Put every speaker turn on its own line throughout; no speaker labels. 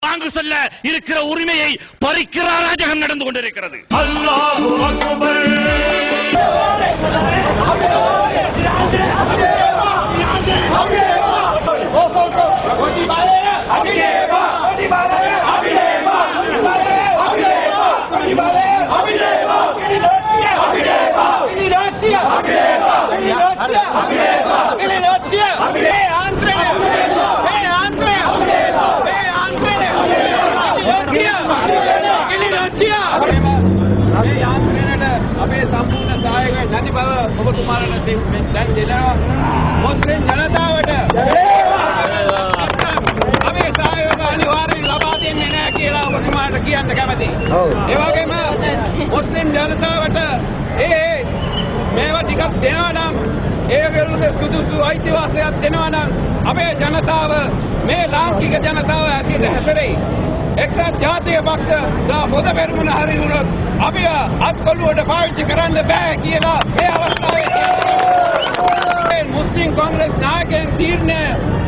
வாங்கு சொல்ல இருக்கிற உரிமையை பறிக்கிற அராஜகம் நடந்து கொண்டிருக்கிறது.
அல்லாஹு அக்பர்.
අපේ සම්පූර්ණ සහායය නැති බව ඔබතුමාලට දැන් දෙනවා. මුස්ලිම් ජනතාවට අපේ සහායය අනිවාර්යෙන් ලබා දෙන්නේ නැහැ කියලා ඔබතුමාට කියන්න කැමතියි. ඒ වගේම මුස්ලිම් ජනතාවට මේවා ටිකක් දෙනවා නම් ඒ විරුද්ධ සුදුසු අයිතිවාසිකයක් දෙනවා නම් අපේ ජනතාව මේ ලාංකික ජනතාව ඇතුළත හැසිරෙයි. එක්සත් ජාතික පක්ෂ පොද පෙරමුණ හරිනුනොත් අපි අත්කොල්ලුවට පාවිච්චි කරන්න බෑ කියලා මේ අවස්ථාවේ මුස්ලිම් කොංග්‍රස් නායකයන් තීරණය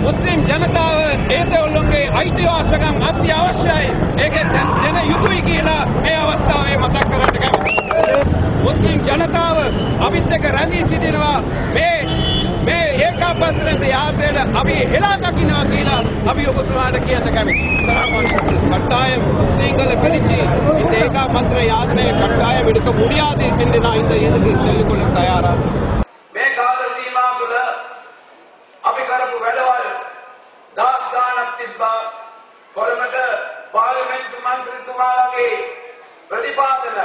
මුස්ලිම් ජනතාව ඒතොල්ලන්ගේ අයිතිවාසිකම් අත්‍යවශ්‍යයි ඒක දෙන යුතුයි කියලා මේ අවස්ථාවේ මතක් කරන්න කැමතියි. මුස්ලිම් ජනතාව අපිත් එක්ක රැඳී සිටිනවා මේ ඒකාපත්‍රයේ යාත්‍රයට අපි හෙලා දකින්නවා කියලා අපි ඔබතුමාට කියන්න කැමතියි. கட்டாயம் முஸ்லீம்களை பிரிச்சு இந்த ஏகாமந்திர யாத்திரையை கட்டாயம் எடுக்க முடியாது என்று நான் இந்த இதுக்கு சொல்லிக் கொள்ள தயாரா.
මේ කාල සීමා තුළ අපි කරපු වැඩවල දහස් ගාණක් තිබ්බා. කොළඹට පාර්ලිමේන්තු මන්ත්‍රීතුමාගේ ප්‍රතිපාදන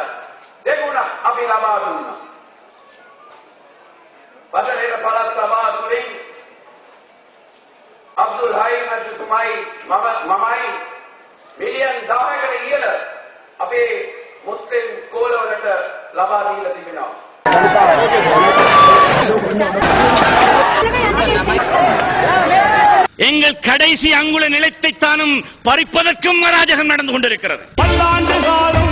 දෙගුණක් අපි ලබා දුන්නා. බටහිර පළාත් සභාව තුළින් අබ්දුල් හයි මැතිතුමයි මමයි මිලියන් 10කට ඉහළ අපේ මුස්ලිම් ස්කෝලවලට ලබා දීලා තිබෙනවා.
எங்கள் கடைசி அங்குல நிலத்தை தானும் பறிப்பதற்கும் அராஜகம் நடந்து கொண்டிருக்கிறது.
பல்லாண்டு காலம்